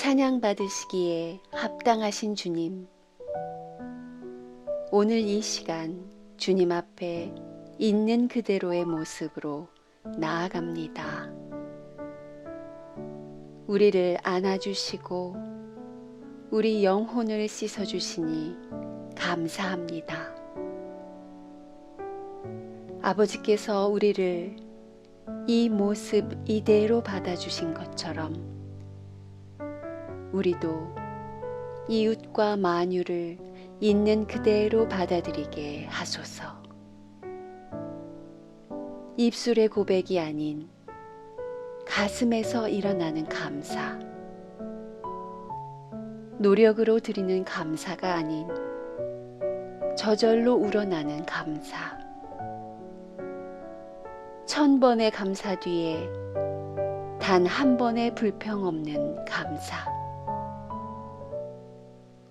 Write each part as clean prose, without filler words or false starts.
찬양 받으시기에 합당하신 주님, 오늘 이 시간 주님 앞에 있는 그대로의 모습으로 나아갑니다. 우리를 안아주시고 우리 영혼을 씻어주시니 감사합니다. 아버지께서 우리를 이 모습 이대로 받아주신 것처럼 우리도 이웃과 만유를 있는 그대로 받아들이게 하소서. 입술의 고백이 아닌 가슴에서 일어나는 감사, 노력으로 드리는 감사가 아닌 저절로 우러나는 감사, 1000번의 감사 뒤에 단 한 번의 불평 없는 감사,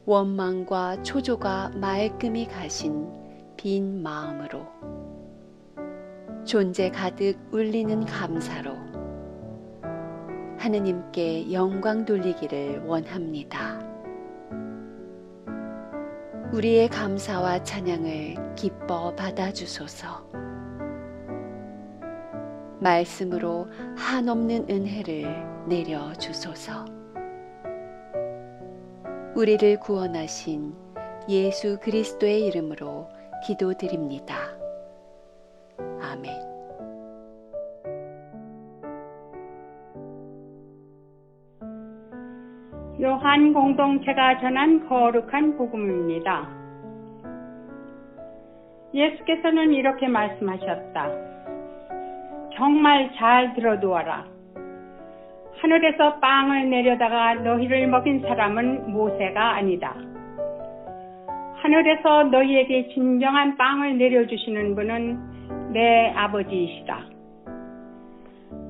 원망과 초조가 말끔히 가신 빈 마음으로 존재 가득 울리는 감사로 하느님께 영광 돌리기를 원합니다. 우리의 감사와 찬양을 기뻐 받아주소서. 말씀으로 한없는 은혜를 내려주소서. 우리를 구원하신 예수 그리스도의 이름으로 기도드립니다. 아멘. 요한 공동체가 전한 거룩한 복음입니다. 예수께서는 이렇게 말씀하셨다. 정말 잘 들어두어라. 하늘에서 빵을 내려다가 너희를 먹인 사람은 모세가 아니다. 하늘에서 너희에게 진정한 빵을 내려주시는 분은 내 아버지이시다.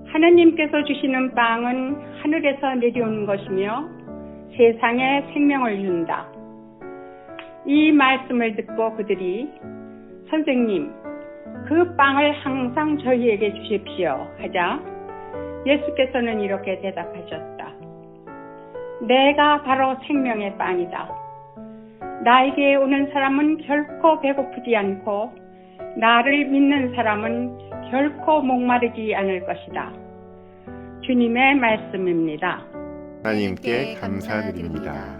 하느님께서 주시는 빵은 하늘에서 내려온 것이며 세상에 생명을 준다. 이 말씀을 듣고 그들이 선생님, 그 빵을 항상 저희에게 주십시오 하자 예수께서는 이렇게 대답하셨다. 내가 바로 생명의 빵이다. 나에게 오는 사람은 결코 배고프지 않고 나를 믿는 사람은 결코 목마르지 않을 것이다. 주님의 말씀입니다. 하나님께 감사드립니다.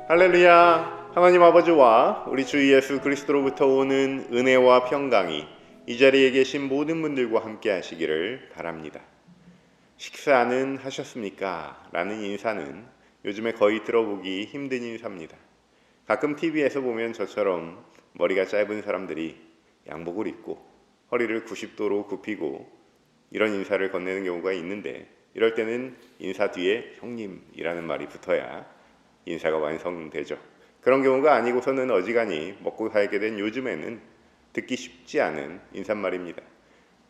할렐루야! 하나님 아버지와 우리 주 예수 그리스도로부터 오는 은혜와 평강이 이 자리에 계신 모든 분들과 함께 하시기를 바랍니다. 식사는 하셨습니까? 라는 인사는 요즘에 거의 들어보기 힘든 인사입니다. 가끔 TV에서 보면 저처럼 머리가 짧은 사람들이 양복을 입고 허리를 90도로 굽히고 이런 인사를 건네는 경우가 있는데, 이럴 때는 인사 뒤에 형님이라는 말이 붙어야 인사가 완성되죠. 그런 경우가 아니고서는 어지간히 먹고 살게 된 요즘에는 듣기 쉽지 않은 인사말입니다.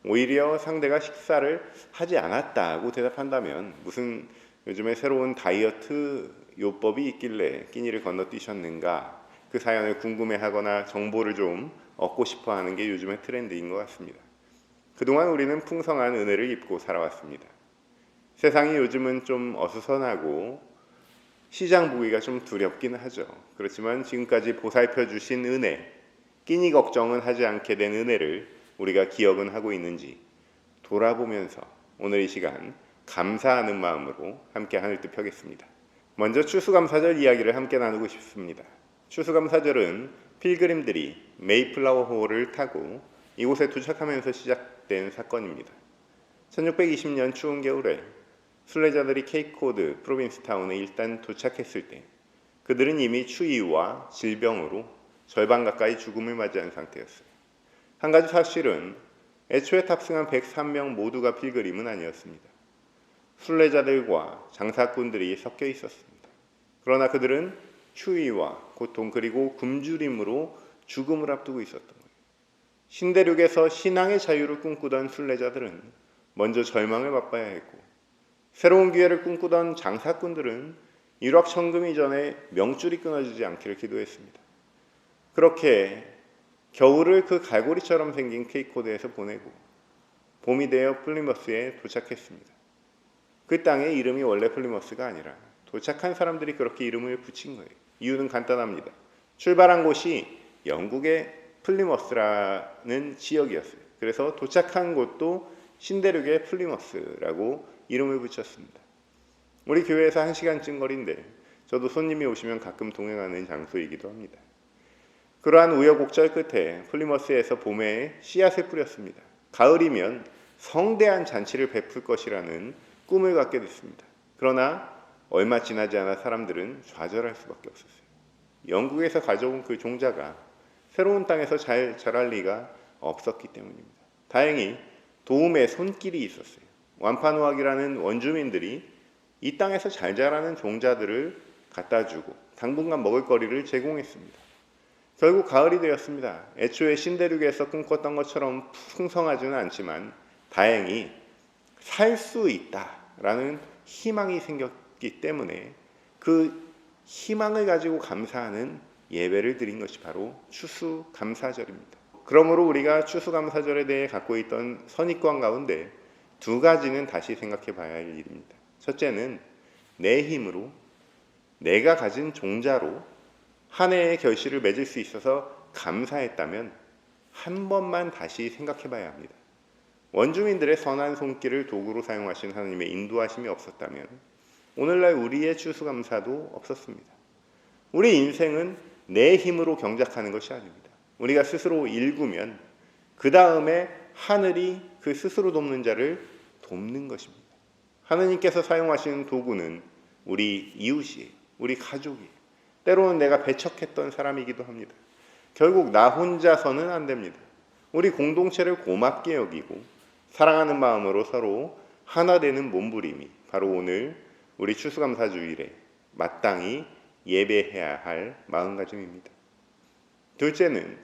오히려 상대가 식사를 하지 않았다고 대답한다면 무슨 요즘에 새로운 다이어트 요법이 있길래 끼니를 건너뛰셨는가, 그 사연을 궁금해하거나 정보를 좀 얻고 싶어하는 게 요즘의 트렌드인 것 같습니다. 그동안 우리는 풍성한 은혜를 입고 살아왔습니다. 세상이 요즘은 좀 어수선하고 시장 보기가 좀 두렵긴 하죠. 그렇지만 지금까지 보살펴 주신 은혜, 끼니 걱정은 하지 않게 된 은혜를 우리가 기억은 하고 있는지 돌아보면서 오늘 이 시간 감사하는 마음으로 함께 하늘 뜻 펴겠습니다. 먼저 추수감사절 이야기를 함께 나누고 싶습니다. 추수감사절은 필그림들이 메이플라워 호를 타고 이곳에 도착하면서 시작된 사건입니다. 1620년 추운 겨울에 순례자들이 케이코드 프로빈스타운에 일단 도착했을 때 그들은 이미 추위와 질병으로 절반 가까이 죽음을 맞이한 상태였어요. 한 가지 사실은 애초에 탑승한 103명 모두가 필그림은 아니었습니다. 순례자들과 장사꾼들이 섞여 있었습니다. 그러나 그들은 추위와 고통 그리고 굶주림으로 죽음을 앞두고 있었던 거예요. 신대륙에서 신앙의 자유를 꿈꾸던 순례자들은 먼저 절망을 맛봐야 했고, 새로운 기회를 꿈꾸던 장사꾼들은 일확천금이 전에 명줄이 끊어지지 않기를 기도했습니다. 그렇게 겨울을 그 갈고리처럼 생긴 케이코드에서 보내고 봄이 되어 플리머스에 도착했습니다. 그 땅의 이름이 원래 플리머스가 아니라 도착한 사람들이 그렇게 이름을 붙인 거예요. 이유는 간단합니다. 출발한 곳이 영국의 플리머스라는 지역이었어요. 그래서 도착한 곳도 신대륙의 플리머스라고 이름을 붙였습니다. 우리 교회에서 1시간쯤 거리인데 저도 손님이 오시면 가끔 동행하는 장소이기도 합니다. 그러한 우여곡절 끝에 플리머스에서 봄에 씨앗을 뿌렸습니다. 가을이면 성대한 잔치를 베풀 것이라는 꿈을 갖게 됐습니다. 그러나 얼마 지나지 않아 사람들은 좌절할 수밖에 없었어요. 영국에서 가져온 그 종자가 새로운 땅에서 잘 자랄 리가 없었기 때문입니다. 다행히 도움의 손길이 있었어요. 완파누악이라는 원주민들이 이 땅에서 잘 자라는 종자들을 갖다 주고 당분간 먹을 거리를 제공했습니다. 결국 가을이 되었습니다. 애초에 신대륙에서 꿈꿨던 것처럼 풍성하지는 않지만 다행히 살 수 있다라는 희망이 생겼기 때문에 그 희망을 가지고 감사하는 예배를 드린 것이 바로 추수감사절입니다. 그러므로 우리가 추수감사절에 대해 갖고 있던 선입관 가운데 두 가지는 다시 생각해 봐야 할 일입니다. 첫째는 내 힘으로 내가 가진 종자로 한 해의 결실을 맺을 수 있어서 감사했다면 한 번만 다시 생각해 봐야 합니다. 원주민들의 선한 손길을 도구로 사용하신 하나님의 인도하심이 없었다면 오늘날 우리의 추수감사도 없었습니다. 우리 인생은 내 힘으로 경작하는 것이 아닙니다. 우리가 스스로 일구면 그 다음에 하늘이 그 스스로 돕는 자를 돕는 것입니다. 하느님께서 사용하시는 도구는 우리 이웃이, 우리 가족이, 때로는 내가 배척했던 사람이기도 합니다. 결국 나 혼자서는 안 됩니다. 우리 공동체를 고맙게 여기고 사랑하는 마음으로 서로 하나 되는 몸부림이 바로 오늘 우리 추수감사주일에 마땅히 예배해야 할 마음가짐입니다. 둘째는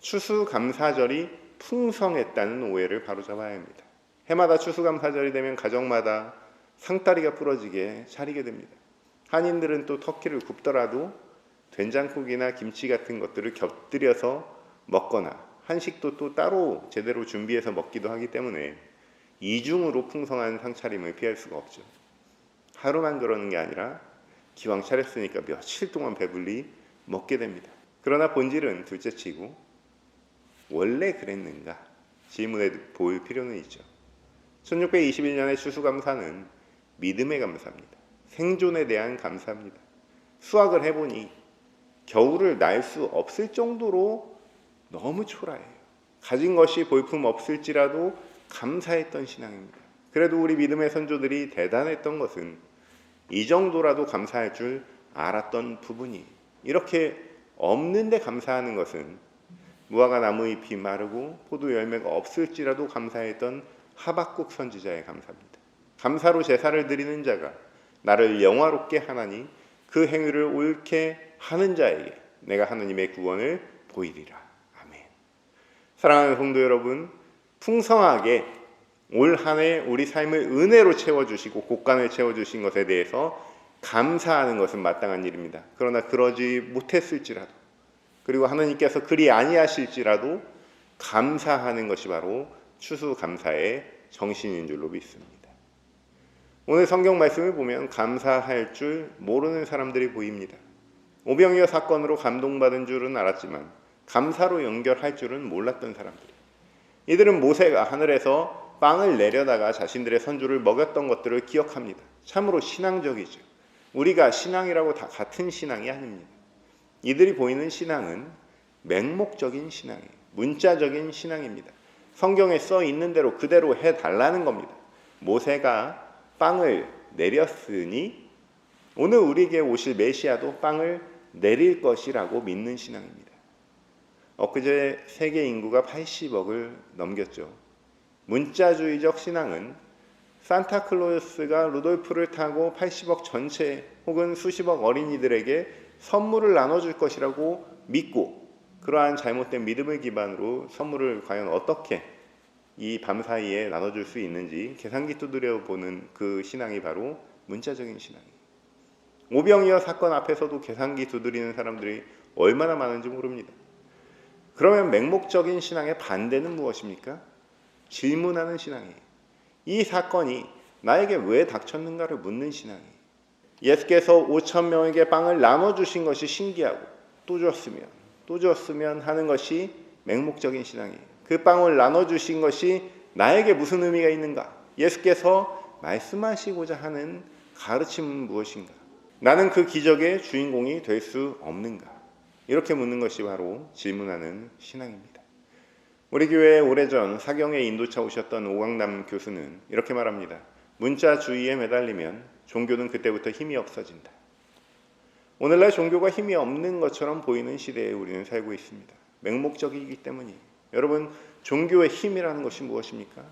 추수감사절이 풍성했다는 오해를 바로잡아야 합니다. 해마다 추수감사절이 되면 가정마다 상다리가 부러지게 차리게 됩니다. 한인들은 또 터키를 굽더라도 된장국이나 김치 같은 것들을 곁들여서 먹거나 한식도 또 따로 제대로 준비해서 먹기도 하기 때문에 이중으로 풍성한 상차림을 피할 수가 없죠. 하루만 그러는 게 아니라 기왕 차렸으니까 며칠 동안 배불리 먹게 됩니다. 그러나 본질은 둘째치고 원래 그랬는가 질문해 볼 필요는 있죠. 1621년의 추수감사는 믿음의 감사입니다. 생존에 대한 감사입니다. 수학을 해보니 겨울을 날 수 없을 정도로 너무 초라해요. 가진 것이 볼품 없을지라도 감사했던 신앙입니다. 그래도 우리 믿음의 선조들이 대단했던 것은 이 정도라도 감사할 줄 알았던 부분이 이렇게 없는데 감사하는 것은 무화과 나무 잎이 마르고 포도 열매가 없을지라도 감사했던 하박국 선지자의 감사입니다. 감사로 제사를 드리는 자가 나를 영화롭게 하나니 그 행위를 옳게 하는 자에게 내가 하나님의 구원을 보이리라. 아멘. 사랑하는 성도 여러분, 풍성하게 올 한 해 우리 삶을 은혜로 채워주시고 곳간을 채워주신 것에 대해서 감사하는 것은 마땅한 일입니다. 그러나 그러지 못했을지라도 그리고 하나님께서 그리 아니하실지라도 감사하는 것이 바로 추수감사의 정신인 줄로 믿습니다. 오늘 성경 말씀을 보면 감사할 줄 모르는 사람들이 보입니다. 오병이어 사건으로 감동받은 줄은 알았지만 감사로 연결할 줄은 몰랐던 사람들. 이들은 모세가 하늘에서 빵을 내려다가 자신들의 선조를 먹였던 것들을 기억합니다. 참으로 신앙적이죠. 우리가 신앙이라고 다 같은 신앙이 아닙니다. 이들이 보이는 신앙은 맹목적인 신앙이에요. 문자적인 신앙입니다. 성경에 써 있는 대로 그대로 해달라는 겁니다. 모세가 빵을 내렸으니 오늘 우리에게 오실 메시아도 빵을 내릴 것이라고 믿는 신앙입니다. 엊그제 세계 인구가 80억을 넘겼죠. 문자주의적 신앙은 산타클로스가 루돌프를 타고 80억 전체 혹은 수십억 어린이들에게 선물을 나눠줄 것이라고 믿고 그러한 잘못된 믿음을 기반으로 선물을 과연 어떻게 이 밤 사이에 나눠줄 수 있는지 계산기 두드려 보는 그 신앙이 바로 문자적인 신앙이에요. 오병이어 사건 앞에서도 계산기 두드리는 사람들이 얼마나 많은지 모릅니다. 그러면 맹목적인 신앙의 반대는 무엇입니까? 질문하는 신앙이에요. 이 사건이 나에게 왜 닥쳤는가를 묻는 신앙이에요. 예수께서 5천 명에게 빵을 나눠주신 것이 신기하고 또 주었으면 하는 것이 맹목적인 신앙이에요. 그 빵을 나눠주신 것이 나에게 무슨 의미가 있는가? 예수께서 말씀하시고자 하는 가르침은 무엇인가? 나는 그 기적의 주인공이 될 수 없는가? 이렇게 묻는 것이 바로 질문하는 신앙입니다. 우리 교회에 오래전 사경에 인도차 오셨던 오광남 교수는 이렇게 말합니다. 문자 주의에 매달리면 종교는 그때부터 힘이 없어진다. 오늘날 종교가 힘이 없는 것처럼 보이는 시대에 우리는 살고 있습니다. 맹목적이기 때문이에요. 여러분, 종교의 힘이라는 것이 무엇입니까?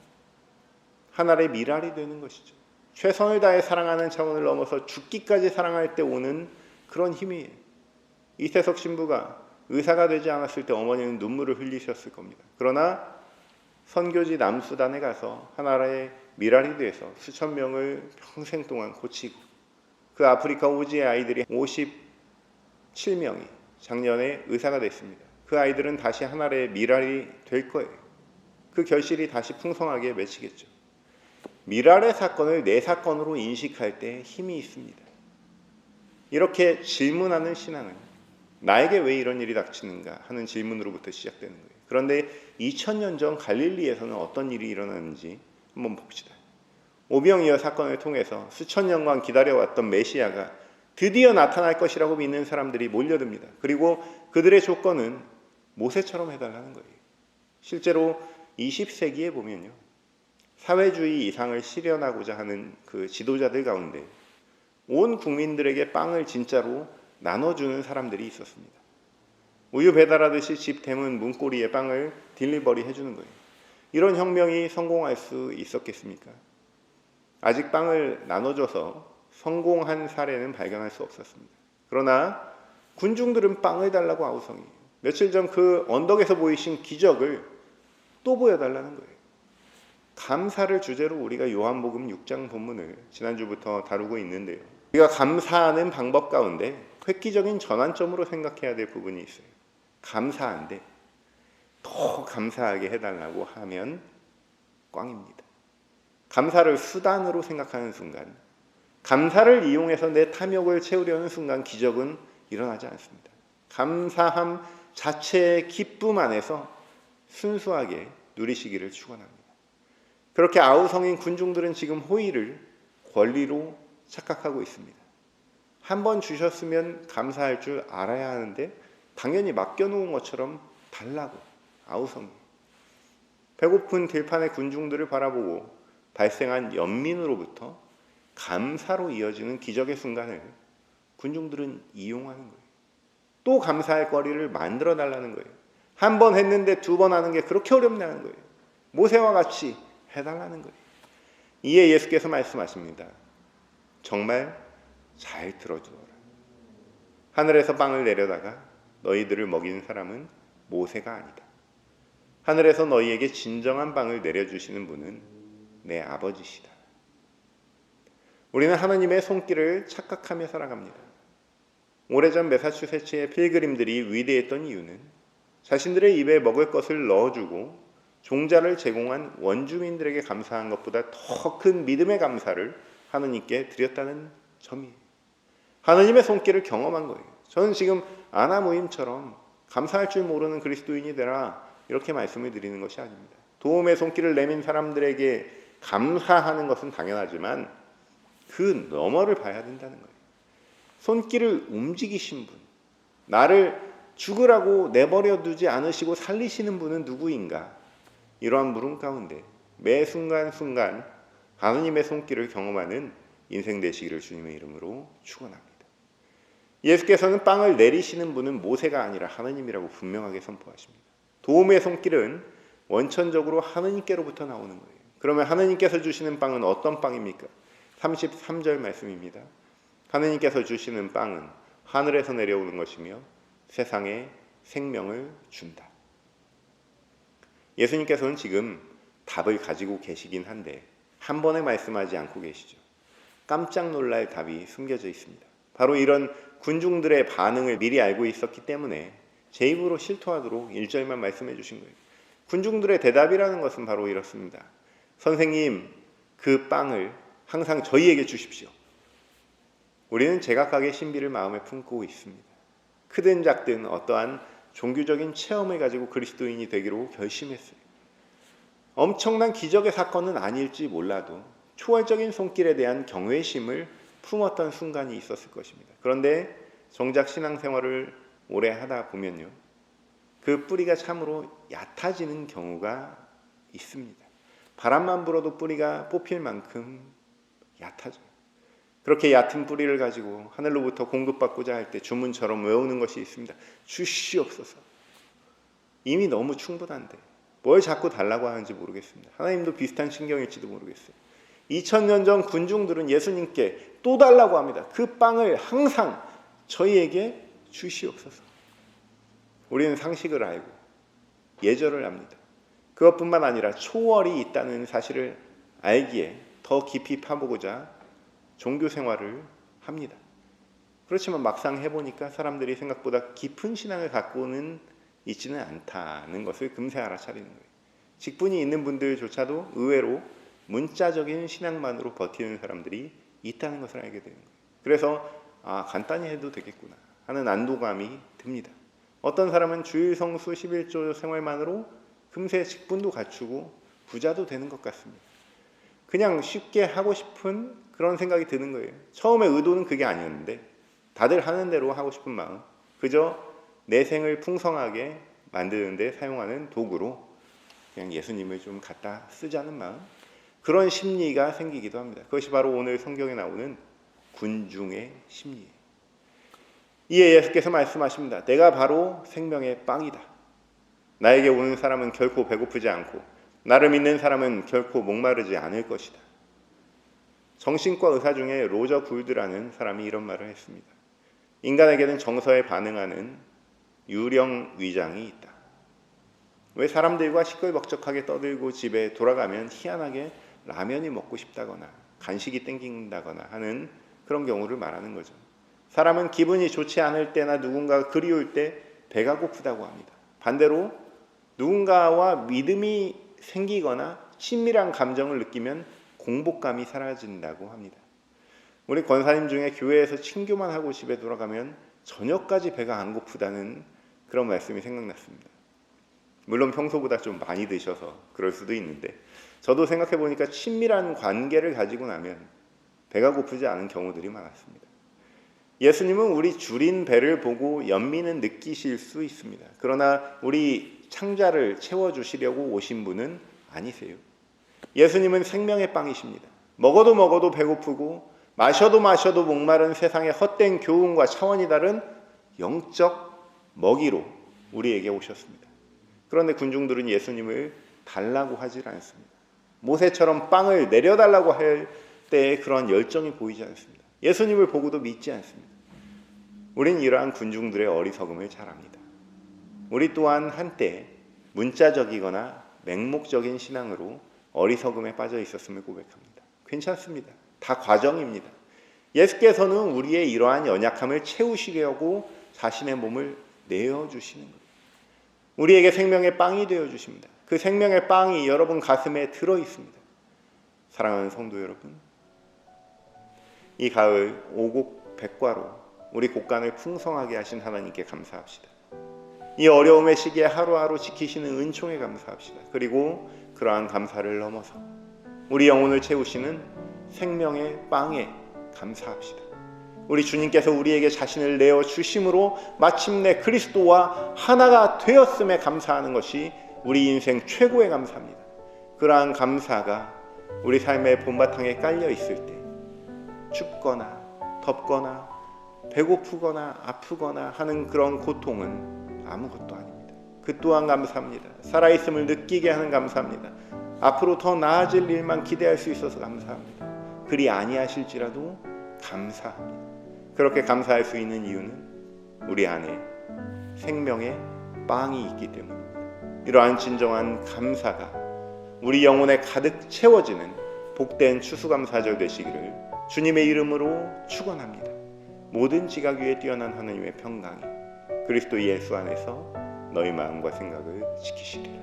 하나의 미랄이 되는 것이죠. 최선을 다해 사랑하는 차원을 넘어서 죽기까지 사랑할 때 오는 그런 힘이에요. 이태석 신부가 의사가 되지 않았을 때 어머니는 눈물을 흘리셨을 겁니다. 그러나 선교지 남수단에 가서 하나의 미랄이 돼서 수천 명을 평생 동안 고치고 그 아프리카 오지의 아이들이 57명이 작년에 의사가 됐습니다. 그 아이들은 다시 하나의 미랄이 될 거예요. 그 결실이 다시 풍성하게 맺히겠죠. 미랄의 사건을 내 사건으로 인식할 때 힘이 있습니다. 이렇게 질문하는 신앙은 나에게 왜 이런 일이 닥치는가 하는 질문으로부터 시작되는 거예요. 그런데 2000년 전 갈릴리에서는 어떤 일이 일어났는지 한번 봅시다. 오병이어 사건을 통해서 수천 년간 기다려왔던 메시아가 드디어 나타날 것이라고 믿는 사람들이 몰려듭니다. 그리고 그들의 조건은 모세처럼 해달라는 거예요. 실제로 20세기에 보면요, 사회주의 이상을 실현하고자 하는 그 지도자들 가운데 온 국민들에게 빵을 진짜로 나눠주는 사람들이 있었습니다. 우유 배달하듯이 집 대문 문고리에 빵을 딜리버리 해주는 거예요. 이런 혁명이 성공할 수 있었겠습니까? 아직 빵을 나눠줘서 성공한 사례는 발견할 수 없었습니다. 그러나 군중들은 빵을 달라고 아우성이에요. 며칠 전 그 언덕에서 보이신 기적을 또 보여달라는 거예요. 감사를 주제로 우리가 요한복음 6장 본문을 지난주부터 다루고 있는데요. 우리가 감사하는 방법 가운데 획기적인 전환점으로 생각해야 될 부분이 있어요. 감사한데 더 감사하게 해달라고 하면 꽝입니다. 감사를 수단으로 생각하는 순간, 감사를 이용해서 내 탐욕을 채우려는 순간 기적은 일어나지 않습니다. 감사함 자체의 기쁨 안에서 순수하게 누리시기를 축원합니다. 그렇게 아우성인 군중들은 지금 호의를 권리로 착각하고 있습니다. 한 번 주셨으면 감사할 줄 알아야 하는데 당연히 맡겨놓은 것처럼 달라고 아우성이. 배고픈 들판의 군중들을 바라보고 발생한 연민으로부터 감사로 이어지는 기적의 순간을 군중들은 이용하는 거예요. 또 감사할 거리를 만들어 달라는 거예요. 한 번 했는데 두 번 하는 게 그렇게 어렵냐는 거예요. 모세와 같이 해달라는 거예요. 이에 예수께서 말씀하십니다. 정말 잘 들어주어라. 하늘에서 빵을 내려다가 너희들을 먹이는 사람은 모세가 아니다. 하늘에서 너희에게 진정한 빵을 내려주시는 분은 내 아버지시다. 우리는 하나님의 손길을 착각하며 살아갑니다. 오래전 매사추세츠의 필그림들이 위대했던 이유는 자신들의 입에 먹을 것을 넣어주고 종자를 제공한 원주민들에게 감사한 것보다 더 큰 믿음의 감사를 하느님께 드렸다는 점이에요. 하나님의 손길을 경험한 거예요. 저는 지금 아나모임처럼 감사할 줄 모르는 그리스도인이 되라 이렇게 말씀을 드리는 것이 아닙니다. 도움의 손길을 내민 사람들에게 감사하는 것은 당연하지만 그 너머를 봐야 된다는 거예요. 손길을 움직이신 분, 나를 죽으라고 내버려 두지 않으시고 살리시는 분은 누구인가? 이러한 물음 가운데 매 순간순간 하나님의 손길을 경험하는 인생 되시기를 주님의 이름으로 축원합니다. 예수께서는 빵을 내리시는 분은 모세가 아니라 하나님이라고 분명하게 선포하십니다. 도움의 손길은 원천적으로 하나님께로부터 나오는 거예요. 그러면 하나님께서 주시는 빵은 어떤 빵입니까? 33절 말씀입니다. 하나님께서 주시는 빵은 하늘에서 내려오는 것이며 세상에 생명을 준다. 예수님께서는 지금 답을 가지고 계시긴 한데 한 번에 말씀하지 않고 계시죠. 깜짝 놀랄 답이 숨겨져 있습니다. 바로 이런 군중들의 반응을 미리 알고 있었기 때문에 제 입으로 실토하도록 1절만 말씀해 주신 거예요. 군중들의 대답이라는 것은 바로 이렇습니다. 선생님, 그 빵을 항상 저희에게 주십시오. 우리는 제각각의 신비를 마음에 품고 있습니다. 크든 작든 어떠한 종교적인 체험을 가지고 그리스도인이 되기로 결심했어요. 엄청난 기적의 사건은 아닐지 몰라도 초월적인 손길에 대한 경외심을 품었던 순간이 있었을 것입니다. 그런데 정작 신앙생활을 오래 하다 보면요, 그 뿌리가 참으로 얕아지는 경우가 있습니다. 바람만 불어도 뿌리가 뽑힐 만큼 얕아져요. 그렇게 얕은 뿌리를 가지고 하늘로부터 공급받고자 할 때 주문처럼 외우는 것이 있습니다. 주시옵소서. 이미 너무 충분한데 뭘 자꾸 달라고 하는지 모르겠습니다. 하나님도 비슷한 신경일지도 모르겠어요. 2000년 전 군중들은 예수님께 또 달라고 합니다. 그 빵을 항상 저희에게 주시옵소서. 우리는 상식을 알고 예절을 합니다. 그것뿐만 아니라 초월이 있다는 사실을 알기에 더 깊이 파보고자 종교 생활을 합니다. 그렇지만 막상 해보니까 사람들이 생각보다 깊은 신앙을 갖고는 있지는 않다는 것을 금세 알아차리는 거예요. 직분이 있는 분들조차도 의외로 문자적인 신앙만으로 버티는 사람들이 있다는 것을 알게 되는 거예요. 그래서 간단히 해도 되겠구나 하는 안도감이 듭니다. 어떤 사람은 주일 성수 11조 생활만으로 금세 직분도 갖추고 부자도 되는 것 같습니다. 그냥 쉽게 하고 싶은 그런 생각이 드는 거예요. 처음에 의도는 그게 아니었는데 다들 하는 대로 하고 싶은 마음, 그저 내 생을 풍성하게 만드는 데 사용하는 도구로 그냥 예수님을 좀 갖다 쓰자는 마음, 그런 심리가 생기기도 합니다. 그것이 바로 오늘 성경에 나오는 군중의 심리예요. 이에 예수께서 말씀하십니다. 내가 바로 생명의 빵이다. 나에게 오는 사람은 결코 배고프지 않고 나를 믿는 사람은 결코 목마르지 않을 것이다. 정신과 의사 중에 로저 굴드라는 사람이 이런 말을 했습니다. 인간에게는 정서에 반응하는 유령 위장이 있다. 왜 사람들과 시끌벅적하게 떠들고 집에 돌아가면 희한하게 라면이 먹고 싶다거나 간식이 땡긴다거나 하는 그런 경우를 말하는 거죠. 사람은 기분이 좋지 않을 때나 누군가가 그리울 때 배가 고프다고 합니다. 반대로 누군가와 믿음이 생기거나 친밀한 감정을 느끼면 공복감이 사라진다고 합니다. 우리 권사님 중에 교회에서 친교만 하고 집에 돌아가면 저녁까지 배가 안 고프다는 그런 말씀이 생각났습니다. 물론 평소보다 좀 많이 드셔서 그럴 수도 있는데 저도 생각해 보니까 친밀한 관계를 가지고 나면 배가 고프지 않은 경우들이 많았습니다. 예수님은 우리 줄인 배를 보고 연민은 느끼실 수 있습니다. 그러나 우리 창자를 채워주시려고 오신 분은 아니세요. 예수님은 생명의 빵이십니다. 먹어도 먹어도 배고프고 마셔도 마셔도 목마른 세상의 헛된 교훈과 차원이 다른 영적 먹이로 우리에게 오셨습니다. 그런데 군중들은 예수님을 달라고 하질 않습니다. 모세처럼 빵을 내려달라고 할 때의 그런 열정이 보이지 않습니다. 예수님을 보고도 믿지 않습니다. 우린 이러한 군중들의 어리석음을 잘 압니다. 우리 또한 한때 문자적이거나 맹목적인 신앙으로 어리석음에 빠져 있었음을 고백합니다. 괜찮습니다. 다 과정입니다. 예수께서는 우리의 이러한 연약함을 채우시려고 자신의 몸을 내어주시는 거예요. 우리에게 생명의 빵이 되어주십니다. 그 생명의 빵이 여러분 가슴에 들어있습니다. 사랑하는 성도 여러분, 이 가을 오곡백과로 우리 곡간을 풍성하게 하신 하나님께 감사합시다. 이 어려움의 시기에 하루하루 지키시는 은총에 감사합시다. 그리고 그러한 감사를 넘어서 우리 영혼을 채우시는 생명의 빵에 감사합시다. 우리 주님께서 우리에게 자신을 내어주심으로 마침내 그리스도와 하나가 되었음에 감사하는 것이 우리 인생 최고의 감사입니다. 그러한 감사가 우리 삶의 본바탕에 깔려 있을 때 춥거나 덥거나 배고프거나 아프거나 하는 그런 고통은 아무것도 아닙니다. 그 또한 감사합니다. 살아있음을 느끼게 하는 감사합니다. 앞으로 더 나아질 일만 기대할 수 있어서 감사합니다. 그리 아니하실지라도 감사합니다. 그렇게 감사할 수 있는 이유는 우리 안에 생명의 빵이 있기 때문입니다. 이러한 진정한 감사가 우리 영혼에 가득 채워지는 복된 추수감사절 되시기를 주님의 이름으로 축원합니다. 모든 지각 위에 뛰어난 하나님의 평강이 그리스도 예수 안에서 너희 마음과 생각을 지키시리라.